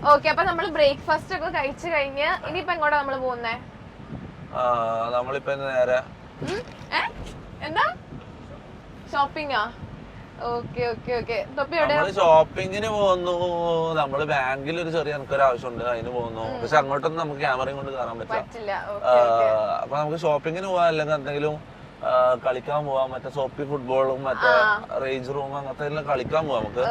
Okay, അപ്പൊ നമ്മള് breakfast ഒക്കെ കഴിച്ചു കഴിഞ്ഞ് ഇനിയിപ്പോ എങ്ങോട്ടാ നമ്മള് പോകുന്നേ? നമ്മളിപ്പോ നേരെ എന്താ ഷോപ്പിംഗാ? Okay okay okay. നമ്മള് ഷോപ്പിങ്ങിന് പോകുന്നു. നമ്മള് ബാങ്കിൽ ഒരു ചെറിയ എനിക്കൊരു ആവശ്യമുണ്ട്, അതിന് പോകുന്നു. പക്ഷെ അങ്ങോട്ടൊന്നും നമുക്ക് ക്യാമറയും കൊണ്ട് കയറാൻ പറ്റില്ല. അപ്പൊ നമുക്ക് ഷോപ്പിങ്ങിന് പോകാൻ, അല്ലെങ്കിൽ എന്തെങ്കിലും കളിക്കാൻ പോവാം. മറ്റേ സോപ്പി ഫുട്ബോളും മറ്റേ റേഞ്ച് റൂം അങ്ങനത്തെ എല്ലാം കളിക്കാൻ പോവാം നമുക്ക്.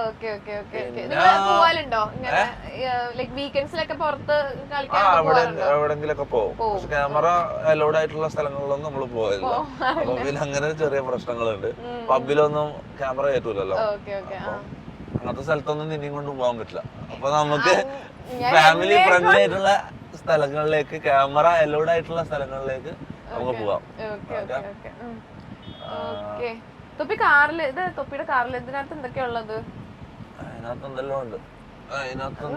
എവിടെങ്കിലൊക്കെ പോകും. പക്ഷെ ക്യാമറ അലൗഡ് ആയിട്ടുള്ള സ്ഥലങ്ങളിലൊന്നും നമ്മൾ പോകില്ല. അപ്പൊ പിന്നെ അങ്ങനെ ചെറിയ പ്രശ്നങ്ങളുണ്ട്. പബ്ബിലൊന്നും ക്യാമറ കയറ്റൂലല്ലോ. അങ്ങനത്തെ സ്ഥലത്തൊന്നും നിന്നെയും കൊണ്ട് പോകാൻ പറ്റില്ല. അപ്പൊ നമുക്ക് ഫാമിലി ഫ്രണ്ട്ലി ആയിട്ടുള്ള സ്ഥലങ്ങളിലേക്ക്, ക്യാമറ അലൗഡ് ആയിട്ടുള്ള സ്ഥലങ്ങളിലേക്ക് നമുക്ക് പോവാം. തൊപ്പിയുടെ കാറിൽ ഇതിനകത്ത് എന്തൊക്കെയാ ഉള്ളത്? അതിനകത്ത് എന്തെല്ലാം ഉണ്ട്.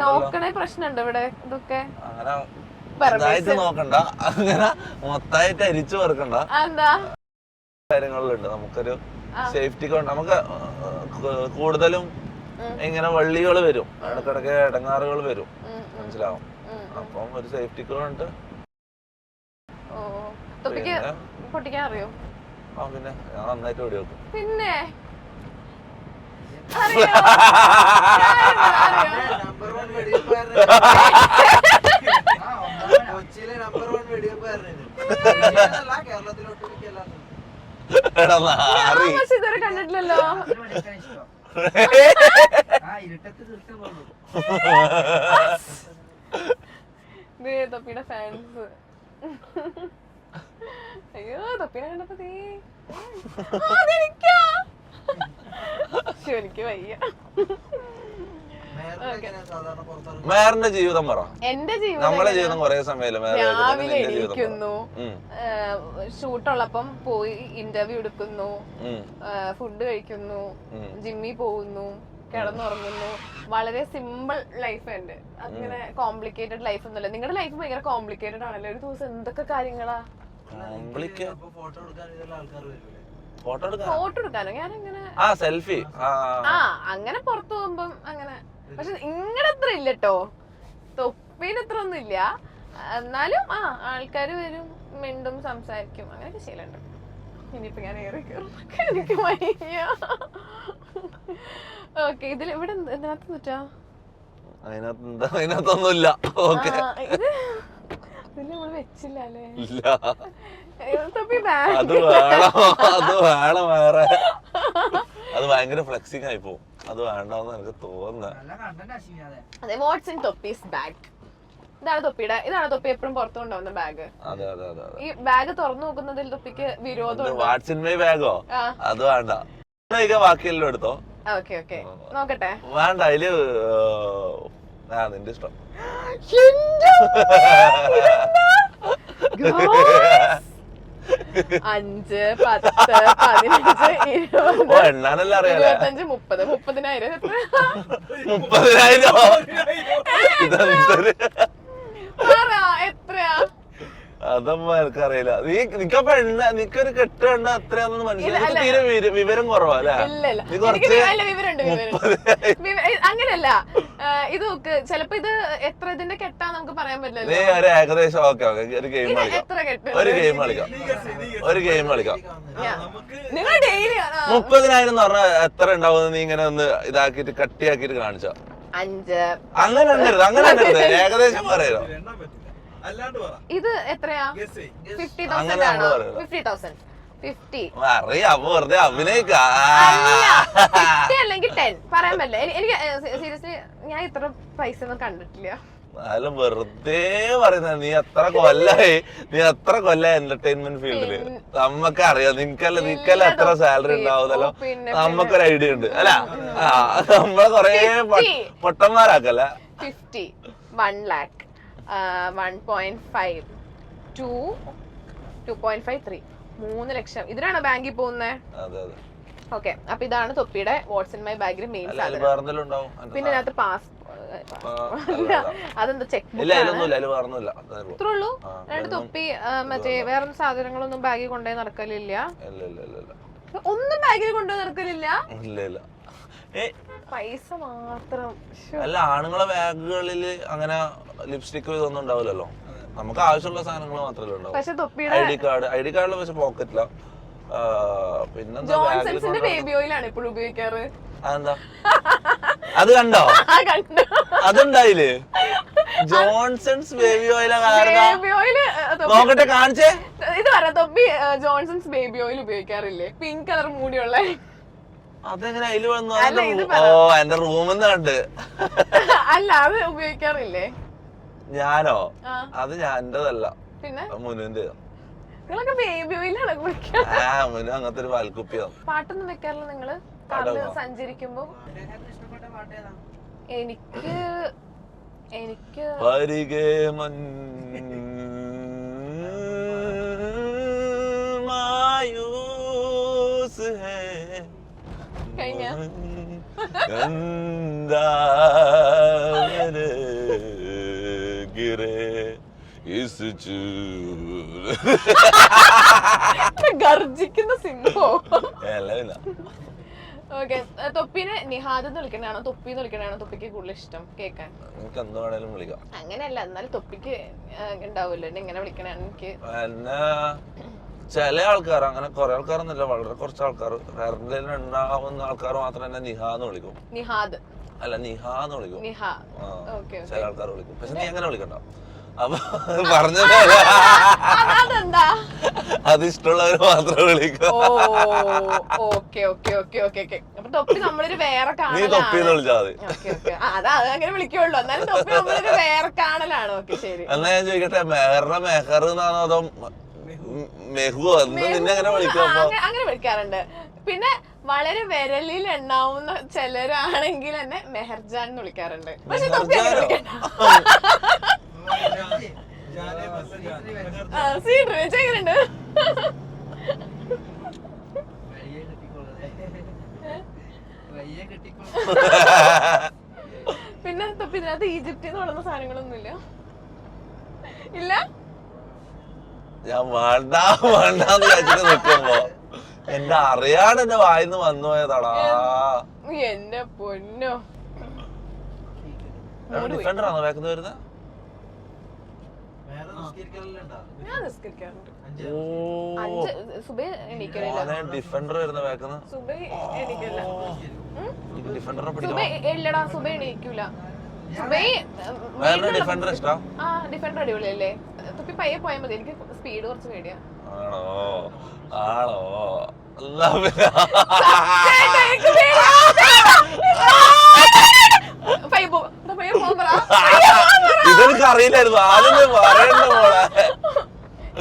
നോക്കണേ പ്രശ്നമുണ്ട് ഇവിടെ. ഇതൊക്കെ അങ്ങനെ നോക്കണ്ട, അങ്ങനെ മൊത്തമായിട്ട് അരിച്ചു വെറുക്കണ്ട. കാര്യങ്ങളിലുണ്ട് നമുക്കൊരു സേഫ്റ്റിക്ക് വേണ്ട. നമുക്ക് കൂടുതലും ഇങ്ങനെ വള്ളികൾ വരും, ഇടക്കിടക്ക് ഇടങ്ങാറുകൾ വരും, മനസ്സിലാവും. അപ്പം ഒരു സേഫ്റ്റിക്ക് വേണ്ട. പൊട്ടിക്കാൻ അറിയോ? പിന്നെ ഞാൻ നന്നായിട്ട് ഓടി വെക്കും. പിന്നെ ഇതുവരെ കണ്ടിട്ടില്ലല്ലോ. തൊപ്പിയുടെ ഫാൻസ്. അയ്യോ, തൊപ്പിനെ കണ്ടപ്പോ എനിക്ക് വയ്യ. മേറിന്റെ ജീവിതം പറ. എന്റെ ജീവിതം, നമ്മളെ ജീവിതം കുറെ സമയം രാവിലെ എണീക്കുന്നു, ഷൂട്ടുള്ളപ്പം പോയി ഇന്റർവ്യൂ എടുക്കുന്നു, ഫുഡ് കഴിക്കുന്നു, ജിമ്മിൽ പോകുന്നു, കിടന്നുറങ്ങുന്നു. വളരെ സിമ്പിൾ ലൈഫ് ഉണ്ട്. അങ്ങനെ കോംപ്ലിക്കേറ്റഡ് ലൈഫ് ഒന്നുമില്ല. നിങ്ങളുടെ ലൈഫ് ഭയങ്കര കോംപ്ലിക്കേറ്റഡ് ആണല്ലോ. ഒരു ദിവസം എന്തൊക്കെ കാര്യങ്ങളാ. ഫോട്ടോ എടുക്കാനോ? ഞാനങ്ങനെ സെൽഫി അങ്ങനെ പുറത്തു പോകുമ്പം അങ്ങനെ. പക്ഷെ നിങ്ങളുടെ അത്ര ഇല്ലട്ടോ, തൊപ്പീന് അത്ര ഒന്നും ഇല്ല. എന്നാലും ആൾക്കാര് വരും, മിണ്ടും, സംസാരിക്കും, അങ്ങനെയൊക്കെ ശീലമുണ്ട്. ഇനിയിപ്പോ ഞാൻ ഏറി കയറും, എനിക്ക് വയ്യ. ഓക്കെ, ഇതിൽ ഇവിടെ എന്തിനകത്ത് പറ്റാ? അതിനകത്തൊന്നുമില്ല. ഇത് നമ്മള് വെച്ചില്ല അല്ലേ? അത് വേണം വേറെ. അത് ഭയങ്കര ഫ്ലെക്സിങ് ആയി പോകും. അത് വേണ്ടെന്ന് എനിക്ക് തോന്നുന്നത്. ഇതാണ് തൊപ്പി എപ്പോഴും പുറത്തു കൊണ്ടുവന്ന ബാഗ്. ഈ ബാഗ് തുറന്നു നോക്കുന്നതിൽ തൊപ്പിക്ക് വിരോധം. വാട്സിൻമൈ ബാഗോ? അത് വേണ്ട, ബാക്കിയെല്ലാം എടുത്തോ. നോക്കട്ടെ. വേണ്ട, അതില് നിന്റെ ഇഷ്ടം. 5, 10, 15, 20, 25, 30. 30,000. 30,000 എത്രയാ? അതമ്മ എനിക്കറിയില്ല. നിക്കൊരു കെട്ട് കണ്ട അത്രയാണെന്ന് മനസ്സിലായി. തീരെ വിവരം കുറവാ അല്ലേ? അങ്ങനെയല്ല, ഇത് നോക്ക്. ചിലപ്പോ ഇത് എത്ര ഇതിന്റെ കെട്ടാ നമുക്ക് പറയാൻ പറ്റില്ല. ഏകദേശം ഓക്കെ. ഒരു ഗെയിം കളിക്കാം. നിങ്ങൾ ഡെയിലി 30,000 എന്ന് പറഞ്ഞാൽ എത്ര ഉണ്ടാവും? നീ ഇങ്ങനെ ഒന്ന് ഇതാക്കിട്ട് കട്ടിയാക്കിട്ട് കാണിച്ചോ. 5. അങ്ങനെ ഏകദേശം പറയാലോ. ഇത് എത്രയാ? 50,000 ആണോ? 50,000. 50 അറിയാം, വെറുതെ അഭിനയിക്കാം. 50 അല്ലെങ്കിൽ 10 പറയാൻ പറ്റില്ല. എനിക്ക് സീരിയസ്ലി ഞാൻ ഇത്ര പൈസ ഒന്നും കണ്ടിട്ടില്ല. അതെല്ലാം വെറുതെ പറയുന്ന. നീ എത്ര കൊല്ലായി എന്റർടൈൻമെന്റ് ഫീൽഡില്. നമ്മക്ക് അറിയാം. നിക്കല്ല എത്ര സാലറി ഉണ്ടാവുന്നല്ലോ. നമ്മക്കൊരു ഐഡിയ ഉണ്ട് അല്ല. നമ്മളെ കൊറേ പൊട്ടന്മാരാക്കല്ല. 50, 1 lakh, 1.5, 2, 2.5, 3. 3 ലക്ഷം. ഇതിനാണോ ബാങ്കിൽ പോകുന്നത്? ഓക്കെ, അപ്പൊ ഇതാണ് തൊപ്പിയുടെ വാട്സ് ഇൻ മൈ ബാഗിൽ മെയിൻ സാധനം. പിന്നെ അതിനകത്ത് അതെന്താ ചെക്ക് ബുക്ക് അത്രേ ഉള്ളൂ. 2 തൊപ്പി, മറ്റേ വേറെ സാധനങ്ങളൊന്നും ബാഗിൽ കൊണ്ടുപോയി നടക്കലില്ല. ഒന്നും ബാഗിൽ കൊണ്ടുപോയി നടക്കലില്ല. പൈസ മാത്രം. അല്ല, ആണുങ്ങളെ ബാഗുകളിൽ അങ്ങനെ ലിപ്സ്റ്റിക്കും ഇതൊന്നും ഉണ്ടാവില്ലല്ലോ. നമുക്ക് ആവശ്യമുള്ള സാധനങ്ങൾ മാത്രമല്ലേ ഉണ്ടാവും. പക്ഷെ തൊപ്പിയുടെ ഐ ഡി കാർഡിൽ പക്ഷെ പോക്കറ്റില്ല. പിന്നെന്താ, ജോൺസൺസിന്റെ ബേബി ഓയിലാണ് ഇപ്പോഴും ഉപയോഗിക്കാറ്. അതെന്താ? അത് കണ്ടോ? അതുണ്ടായില്ലേ? ജോൺസൺസ് ബേബി ഓയിലാ ബേബി ഓയില് നോക്കട്ടെ, കാണിച്ചേ. ഇത് പറയാം, തൊപ്പി ജോൺസൺസ് ബേബി ഓയിൽ ഉപയോഗിക്കാറില്ലേ? പിങ്ക് കളർ മൂടിയുള്ള. അതെങ്ങനെ അതില് വന്നു? ഓ, എന്റെ റൂമിന്ന് കണ്ട്. അല്ല, അത് ഉപയോഗിക്കാറില്ലേ? ഞാനോ? അത് എന്റേതല്ല, പിന്നെ മുനുവിന്റെ. നിങ്ങളൊക്കെ ബേബി ഓയിലാണ് മുനു അങ്ങനത്തെ ഒരു പാൽക്കുപ്പിയാണ്. പാട്ടൊന്നും വെക്കാറില്ല നിങ്ങള് കാറില് സഞ്ചരിക്കുമ്പോ? എനിക്ക് പരികെ മായൂസ് ഹേ കഴിഞ്ഞ ഗർജിക്കുന്ന സിംഹം. ഓക്കെ, തൊപ്പിനെ നിഹാദ് എന്ന് വിളിക്കണാണോ തൊപ്പി വിളിക്കണാണോ തൊപ്പിക്ക് കൂടുതൽ ഇഷ്ടം കേൾക്കാൻ? എനിക്ക് എന്ത് വേണേലും വിളിക്കാം. അങ്ങനെയല്ല, എന്നാലും തൊപ്പിക്ക് ഉണ്ടാവുമല്ലോ എങ്ങനെ വിളിക്കണാണ് എനിക്ക്. ചില ആൾക്കാർ, അങ്ങനെ കുറെ ആൾക്കാരൊന്നുമില്ല, വളരെ കുറച്ച് ആൾക്കാർ, ഉണ്ടാവുന്ന ആൾക്കാർ മാത്രം എന്നെ നിഹാന്ന് വിളിക്കും. നിഹാദ് അല്ല, നിഹാന്ന് വിളിക്കും. ചില ആൾക്കാർ വിളിക്കും. പക്ഷെ നീ എങ്ങനെ വിളിക്കണ്ട. അപ്പൊ പറഞ്ഞത് അത് ഇഷ്ടമുള്ളവർ മാത്രം വിളിക്കും. നീ തൊപ്പിന്ന് വിളിച്ചാ മതി. അങ്ങനെ വിളിക്കുള്ളൂ. എന്നാലും തൊപ്പി നമ്മളൊരു വേറെ കാണലാണ്. എന്നാ ഞാൻ ചോദിക്കട്ടെ, മെഹറിനെ മെഹർ എന്നാണോ അതോ മെഹു? എന്ന് നിന്നെ എങ്ങനെ വിളിക്കും? അങ്ങനെ വിളിക്കാറുണ്ട്. പിന്നെ വളരെ വിരലിൽ എണ്ണാവുന്ന ചിലരാണെങ്കിൽ എന്നെ മെഹർജാൻ എന്ന് വിളിക്കാറുണ്ട്. പക്ഷെ തൊപ്പി അങ്ങനെ വിളിക്കണ്ട. എങ്ങനെയുണ്ട്? പിന്നെ തൊപ്പി ഇതിനകത്ത് ഈജിപ്തിൽ നിന്ന് വളർന്ന സാധനങ്ങളൊന്നുമില്ല. ഇല്ല, ഞാൻ വേണ്ടാന്ന് വെച്ചിട്ട് നിക്കുമ്പോ എന്റെ അറിയാണ്ട് എന്റെ വായിന്ന് വന്നു പോയതാടാ. എന്റെ പൊന്നോ. ഡിഫൻഡറാണോ ബാക്കിന്ന് വരുന്നത്? ഞാൻ നിസ്കരിക്കാറുണ്ട്. ഡിഫൻഡർ വരുന്ന ബാക്കിന്ന് ഇല്ലടാ, സുബൈ എണീക്കൂല. ഡിഫൻഡർ ഇഷ്ടം. ഡിഫൻഡർ അടിപൊളിയല്ലേ? തൊപ്പി പയ്യെ പോയാൽ മതി. എനിക്ക് സ്പീഡ് കുറച്ച് പേടിയാ. ആണോ? ഇതെനിക്ക് അറിയില്ലായിരുന്നു. ആദ്യം പറയണ്ട മോളെ.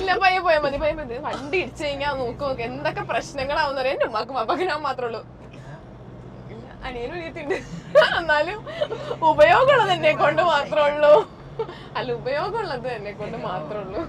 ഇല്ല, പയ്യെ പോയാൽ മതി. വണ്ടി ഇടിച്ചു കഴിഞ്ഞാൽ നോക്ക് എന്തൊക്കെ പ്രശ്നങ്ങളാവുന്ന അറിയാം. എന്റെ ഉമ്മാക്കും അപ്പൊക്കെ ഞാൻ മാത്രമേ ഉള്ളൂ. അനിയനും അനിയത്തിണ്ട്. എന്നാലും ഉപയോഗമുള്ളത് എന്നെ കൊണ്ട് മാത്രമേ ഉള്ളൂ. അല്ല, ഉപയോഗമുള്ളത് എന്നെ കൊണ്ട് മാത്രമേ ഉള്ളൂ.